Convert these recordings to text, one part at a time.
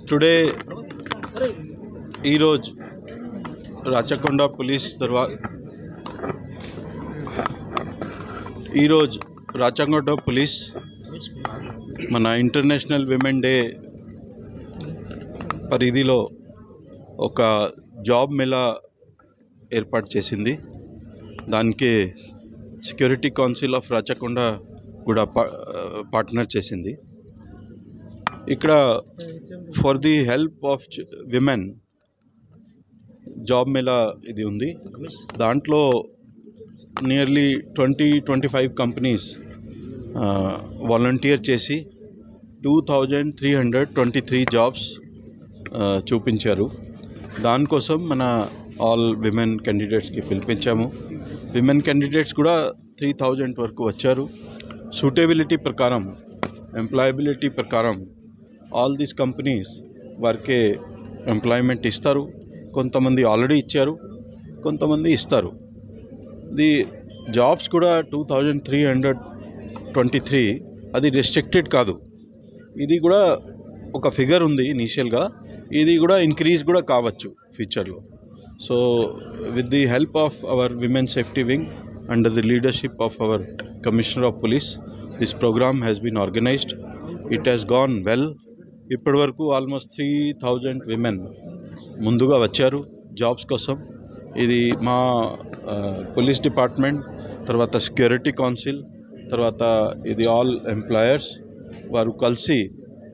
Today ఈరోజు Rachakonda police Rachakonda police మన international women day పరిధిలో ఒక జాబ్ మేళా ఏర్పాటు చేసింది. దానికి సెక్యూరిటీ కౌన్సిల్ ఆఫ్ రాచకొండ కూడా పార్ట్నర్ చేసింది. ఇక్కడ for the help of women job Mela ఇది ఉంది. దాంట్లో నియర్లీ 20-25 కంపెనీస్ వాలంటీర్ చేసి 2323 జాబ్స్ చూపించారు. దానికోసం మన ఆల్ విమెన్ క్యాండిడేట్స్కి పిలిపించాము. విమెన్ క్యాండిడేట్స్ కూడా 3000 వరకు వచ్చారు. సూటబిలిటీ ప్రకారం, ఎంప్లాయబిలిటీ ప్రకారం ఆల్ దీస్ కంపెనీస్ వారికి ఎంప్లాయ్మెంట్ ఇస్తారు. కొంతమంది ఆల్రెడీ ఇచ్చారు, కొంతమంది ఇస్తారు. ది జాబ్స్ కూడా 2323 అది రెస్ట్రిక్టెడ్ కాదు. ఇది కూడా ఒక ఫిగర్ ఉంది ఇనీషియల్గా. ఇది కూడా ఇంక్రీజ్ కూడా కావచ్చు ఫ్యూచర్లో. So with the help of our women safety wing under the leadership of our commissioner of police, this programme has been organised. It has gone well. ఇప్పటి వరకు ఆల్మోస్ట్ 3000 విమెన్ ముందుగా వచ్చారు జాబ్స్ కోసం. ఇది మా పోలీస్ డిపార్ట్మెంట్, తర్వాత security council, తర్వాత ఇది ఆల్ ఎంప్లాయర్స్ వారు కలిసి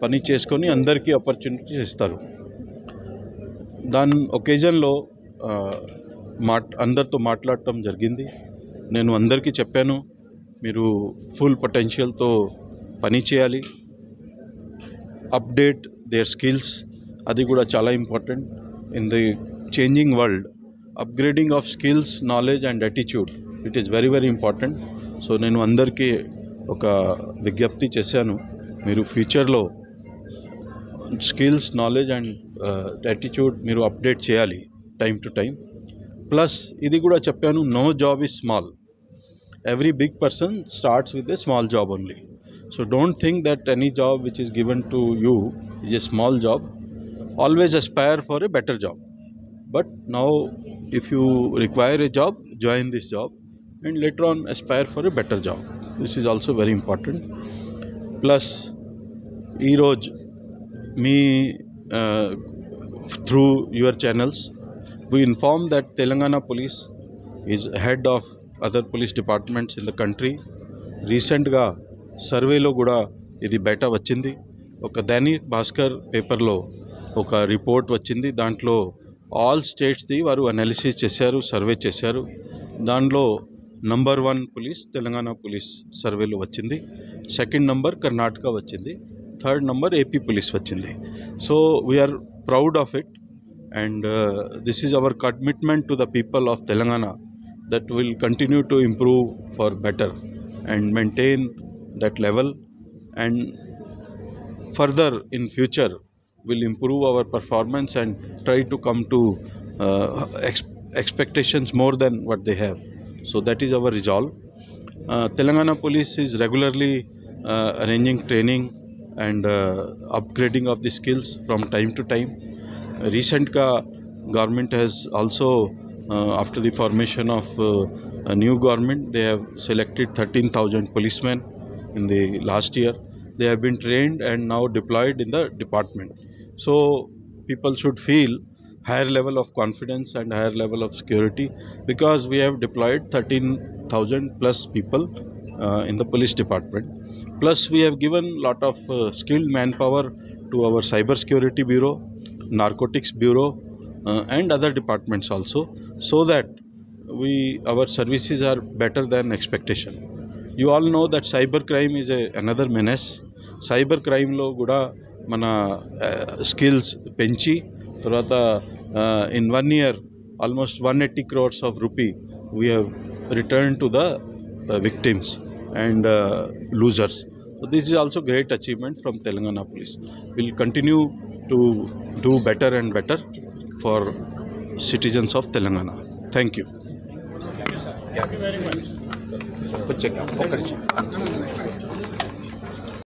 పని చేసుకొని అందరికీ ఆపర్చునిటీస్ ఇస్తారు. దాని ఒకేజన్లో అందరితో మాట్లాడటం జరిగింది. నేను అందరికీ చెప్పాను, మీరు ఫుల్ పొటెన్షియల్తో పని చేయాలి, అప్డేట్ దేర్ స్కిల్స్. అది కూడా చాలా important in the changing world. Upgrading of skills, knowledge and attitude, it is very very important. So నేను అందరికీ ఒక విజ్ఞప్తి చేశాను, మీరు ఫ్యూచర్లో స్కిల్స్, నాలెడ్జ్ అండ్ యాటిట్యూడ్ మీరు అప్డేట్ చేయాలి టైం టు టైం. ప్లస్ ఇది కూడా చెప్పాను, no job is small. Every big person starts with a small job only. So don't think that any job which is given to you is a small job. Always aspire for a better job. But now if you require a job, join this job and later on aspire for a better job. This is also very important. Plus, Eroj, me through your channels, we inform that Telangana Police is head of other police departments in the country. Recent ga సర్వేలో కూడా ఇది బయట వచ్చింది. ఒక దైనిక్ భాస్కర్ పేపర్లో ఒక report వచ్చింది. దాంట్లో ఆల్ స్టేట్స్ది వారు అనాలిసిస్ చేశారు, సర్వే చేశారు. దాంట్లో నంబర్ 1 పోలీస్ తెలంగాణ పోలీస్ సర్వేలో వచ్చింది. సెకండ్ నంబర్ కర్ణాటక వచ్చింది. థర్డ్ నంబర్ ఏపీ పోలీస్ వచ్చింది. So we are proud of it and this is our commitment to the people of Telangana that will continue to improve for better and maintain that level, and further in future will improve our performance and try to come to expectations more than what they have. So that is our resolve. Telangana Police is regularly arranging training and upgrading of the skills from time to time. Recent government has also after the formation of a new government, they have selected 13,000 policemen in the last year. They have been trained and now deployed in the department. So people should feel higher level of confidence and higher level of security because we have deployed 13,000 plus people in the police department. Plus we have given lot of skilled manpower to our cyber security bureau, narcotics bureau and other departments also, so that our services are better than expectation. You all know that cyber crime is another menace. Cyber crime lo kuda mana skills penchi tarvata in 1 year almost 180 crores of rupee we have returned to the victims and losers. So this is also great achievement from Telangana Police. We will continue to do better and better for citizens of Telangana. Thank you. Thank you very much.